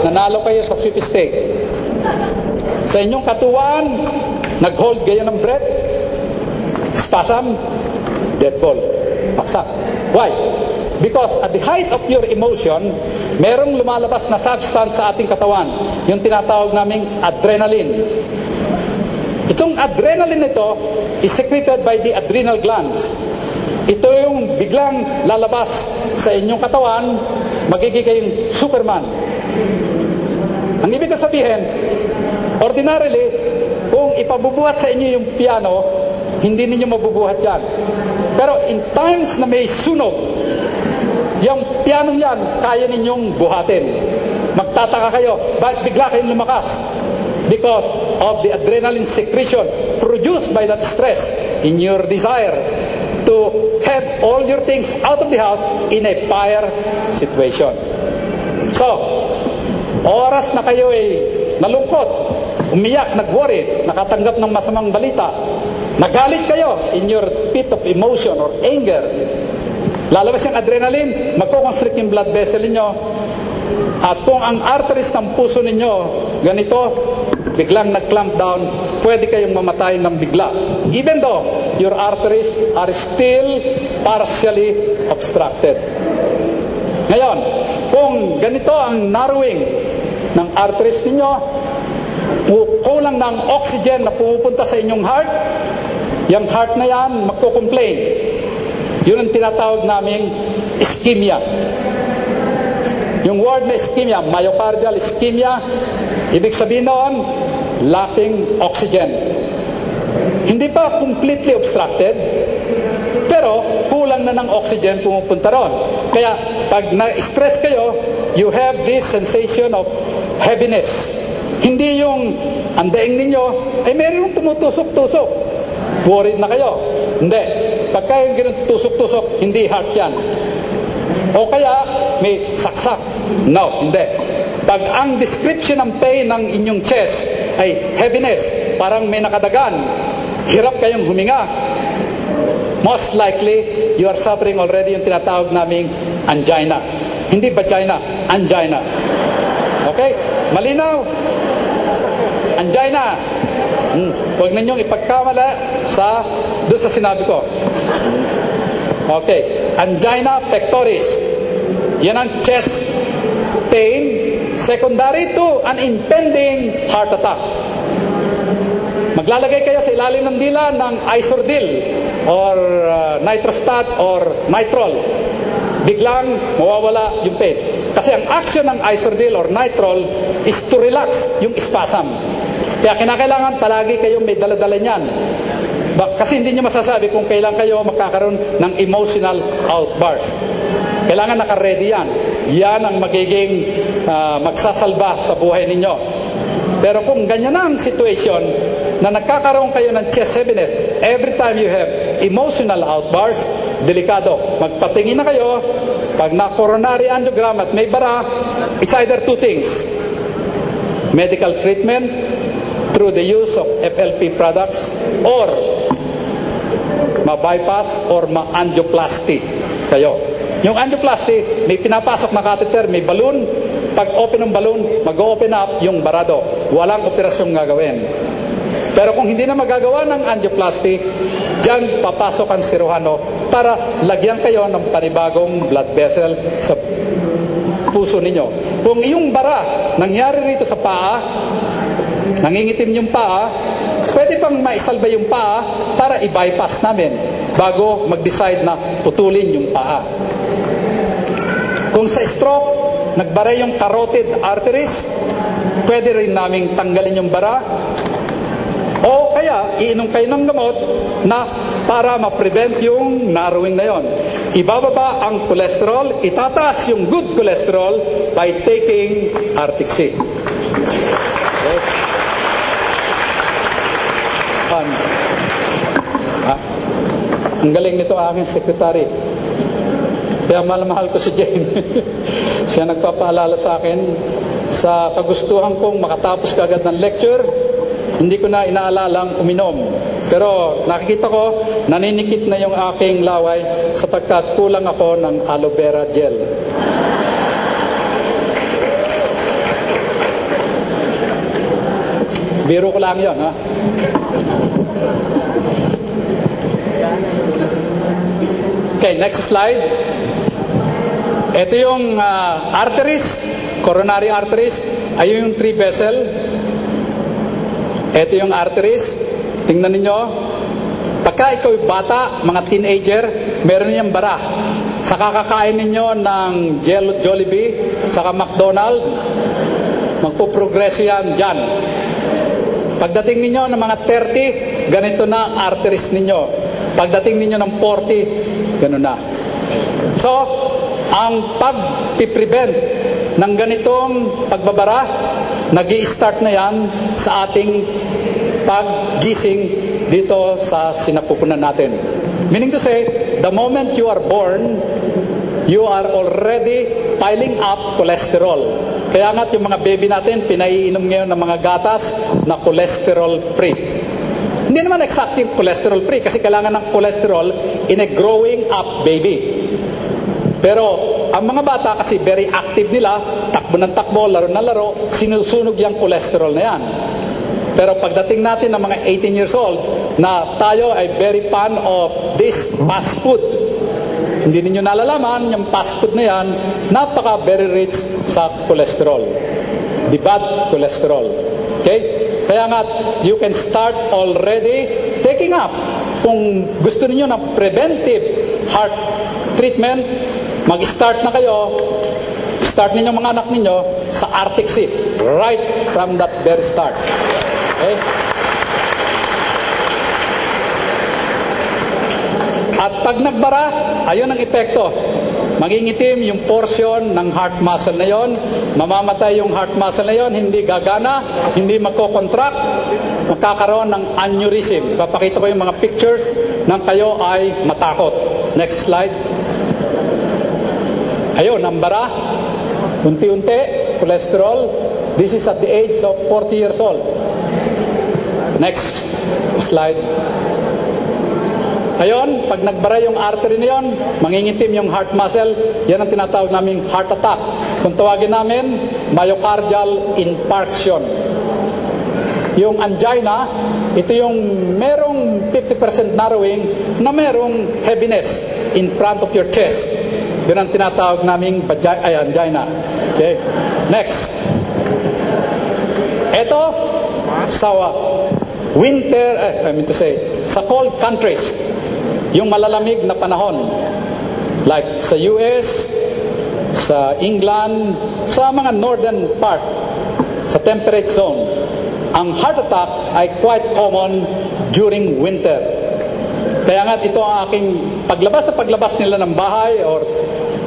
nanalo kayo sa sweepstake. Sa inyong katuwaan, nag-hold kayo ng breath, spasm, dead ball, paksak. Why? Because at the height of your emotion, merong lumalabas na substance sa ating katawan, yung tinatawag naming adrenaline. Itong adrenaline ito is secreted by the adrenal glands. Ito yung biglang lalabas sa inyong katawan, magiging kayong Superman. Ang ibig sabihin, ordinarily, kung ipabubuhat sa inyo yung piano, hindi ninyo mabubuhat yan. Pero in times na may sunog, yung piano yan, kaya ninyong buhatin. Magtataka kayo, bakit bigla kayong lumakas? Because of the adrenaline secretion produced by that stress in your desire to have all your things out of the house in a fire situation. So, oras na kayo ay nalungkot, umiyak, nag-worry, nakatanggap ng masamang balita, nagalit kayo in your pit of emotion or anger, lalabas yung adrenaline, magko-constrict yung blood vessel ninyo, at kung ang arteries ng puso ninyo ganito, biglang nag-clamp down, pwede kayong mamatay ng bigla. Even though your arteries are still partially obstructed. Ngayon, kung ganito ang narrowing ng arteries ninyo, kulang ng oxygen na pumupunta sa inyong heart, yung heart na yan magko-complain. Yun ang tinatawag naming ischemia. Yung word na ischemia, myocardial ischemia, ibig sabihin noon, lacking oxygen. Hindi pa completely obstructed, pero kulang na ng oxygen pumupunta ron. Kaya pag na-stress kayo, you have this sensation of heaviness. Hindi yung ang daing ninyo, ay meron tumutusok-tusok. Worried na kayo. Hindi. Pagka yung ganun tusok-tusok, hindi heart yan. O kaya may saksak. No, hindi. Pag ang description ng pain ng inyong chest ay heaviness, parang may nakadagan, hirap kayong huminga, most likely you are suffering already yung tinatawag naming angina. Hindi vagina, angina. Okay? Malinaw? Angina. Huwag ninyong ipagkamala doon sa sinabi ko. Okay. Angina pectoris. Yan ang chest pain secondary to an impending heart attack. Maglalagay kayo sa ilalim ng dila ng Isordil or nitrostat or nitrol. Biglang mawawala yung pain. Kasi ang action ng Isordil or nitrol is to relax yung spasm. Kaya kinakailangan palagi kayong may dala-dala niyan. Kasi hindi nyo masasabi kung kailan kayo magkakaroon ng emotional outburst. Kailangan naka-ready yan. Yan ang magiging magsasalba sa buhay ninyo. Pero kung ganyan ang situation na nagkakaroon kayo ng chest heaviness, every time you have emotional outburst, delikado. Magpatingin na kayo, pag na-coronary angiogram at may bara, it's either two things. Medical treatment through the use of FLP products or ma-bypass or ma-angioplasty kayo. Yung angioplasty, may pinapasok na catheter, may balloon. Pag open ng balloon, mag-open up yung barado. Walang operasyong gagawin. Pero kung hindi na magagawa ng angioplasty, dyan papasok ang siruhano para lagyan kayo ng panibagong blood vessel sa puso ninyo. Kung yung bara nangyari rito sa paa, nangingitim yung paa, pwede pang maisalba yung paa para i-bypass namin bago mag-decide na putulin yung paa. Kung sa stroke, nagbara yung carotid arteries, pwede rin naming tanggalin yung bara. O kaya, iinom kayo ng gamot na para ma-prevent yung narrowing na yon. Ibababa ang cholesterol, itataas yung good cholesterol by taking Arctic Sea. Okay. Ang galing nito aking secretary. Kaya mahal ko si Jane. Siya nagpapaalala sa akin sa kagustuhan kong makatapos kaagad ng lecture. Hindi ko na inaalalang uminom. Pero nakikita ko, naninikit na yung aking laway sapagkat kulang ako ng aloe vera gel. Biro ko lang yun, ha? Okay, next slide. Ito yung arteries, coronary arteries. Ayun yung 3 vessel. Ito yung arteries. Tingnan ninyo. Pagka ikaw yung bata, mga teenager, meron niyang bara. Sa kakakain ninyo ng Jollibee, saka McDonald's, magpuprogreso yan dyan. Pagdating ninyo ng mga 30, ganito na ang arteries ninyo. Pagdating ninyo ng 40, gano'n na. So, ang pag-prevent ng ganitong pagbabara, nag-i-start na yan sa ating paggising dito sa sinapupunan natin. Meaning to say, the moment you are born, you are already piling up cholesterol. Kaya nga't yung mga baby natin, pinaiinom ngayon ng mga gatas na cholesterol-free. Hindi naman exactly cholesterol-free kasi kailangan ng cholesterol in a growing up baby. Pero ang mga bata kasi very active nila, takbo ng takbo, laro na laro, sinusunog yung cholesterol na yan. Pero pagdating natin ng mga 18 years old, na tayo ay very fan of this fast food. Hindi ninyo nalalaman, yung fast food na yan, napaka very rich sa cholesterol. The bad cholesterol. Okay? Kaya nga, you can start already taking up. Kung gusto niyo ng preventive heart treatment, mag-start na kayo, start ninyo mga anak ninyo sa Arctic Sea. Right from that very start. Okay? At pag nagbara, ayun ang epekto. Mangingitim yung portion ng heart muscle na yon, mamamatay yung heart muscle na yon, hindi gagana, hindi magko-contract, magkakaroon ng aneurysm. Papakita ko yung mga pictures ng kayo ay matakot. Next slide. Ayun, ang bara, unti-unti, cholesterol. This is at the age of 40 years old. Next slide. Ayun, pag nagbara yung artery na yun, mangingitim yung heart muscle, yan ang tinatawag naming heart attack. Kung tawagin namin, myocardial infarction. Yung angina, ito yung merong 50% narrowing na merong heaviness in front of your chest. Yan ang tinatawag naming angina. Okay, next. Ito, sa winter, sa cold countries, yung malalamig na panahon, like sa US, sa England, sa mga northern part, sa temperate zone, ang heart attack ay quite common during winter. Kaya nga ito ang aking paglabas nila ng bahay or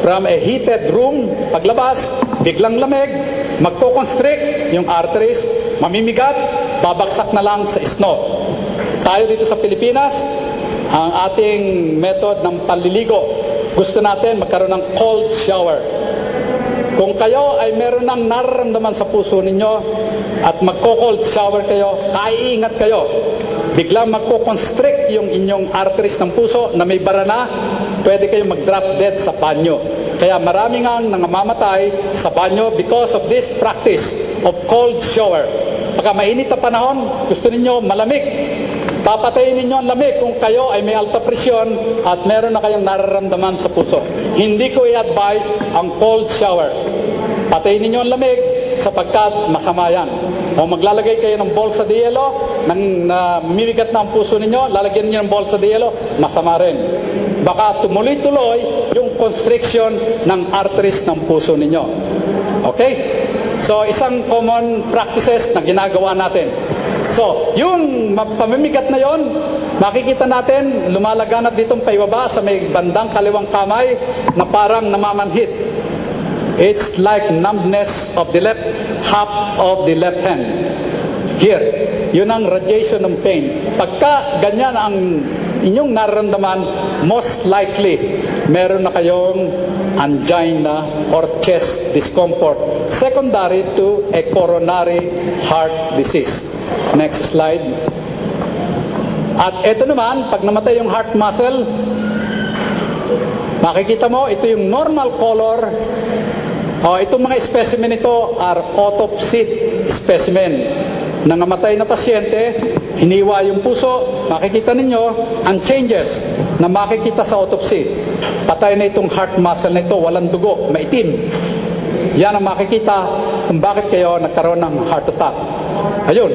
from a heated room, paglabas, biglang lamig, magko-constrict yung arteries, mamimigat, babagsak na lang sa snow. Tayo dito sa Pilipinas, ang ating method ng panliligo, gusto natin magkaroon ng cold shower. Kung kayo ay meron ng nararamdaman sa puso ninyo at magko-cold shower kayo, kaiingat kayo. Biglang magko-constrict yung inyong arteries ng puso na may bara na, pwede kayong mag-drop dead sa banyo. Kaya maraming ang nangamamatay sa banyo because of this practice of cold shower. Pagka mainit na panahon, gusto ninyo malamig, papatayin ninyo ang lamig kung kayo ay may alta presyon at meron na kayong nararamdaman sa puso. Hindi ko i-advise ang cold shower. Patayin ninyo ang lamig sapagkat masama yan. O maglalagay kayo ng bolsa de yelo, mimigat na ang puso ninyo, lalagyan niyo ng bolsa de yelo, masama rin. Baka tumuloy-tuloy yung constriction ng arteries ng puso ninyo. Okay? So, isang common practices na ginagawa natin. So, yung pamimigat na yon, makikita natin, lumalaganap ditong paibaba sa may bandang kaliwang kamay na parang namamanhit. It's like numbness of the left half of the left hand. Here, yun ang radiation ng pain. Pagka ganyan ang inyong nararamdaman, most likely, meron na kayong angina or chest discomfort secondary to a coronary heart disease. Next slide. At ito naman, pag namatay yung heart muscle, makikita mo, ito yung normal color. Itong mga specimen ito are autopsy specimen. nangamatay na pasyente, hiniwa yung puso, makikita ninyo ang changes na makikita sa autopsy. Patay na itong heart muscle na ito, walang dugo, maitim. Yan ang makikita kung bakit kayo nagkaroon ng heart attack. Ayun,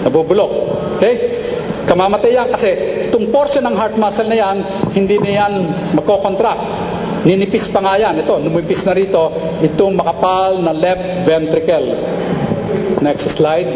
nabubulok. Okay? Kamamatay yan kasi itong portion ng heart muscle na yan, hindi na yan magkocontract. Ninipis pa nga yan. Ito, numipis na rito itong makapal na left ventricle. Next slide.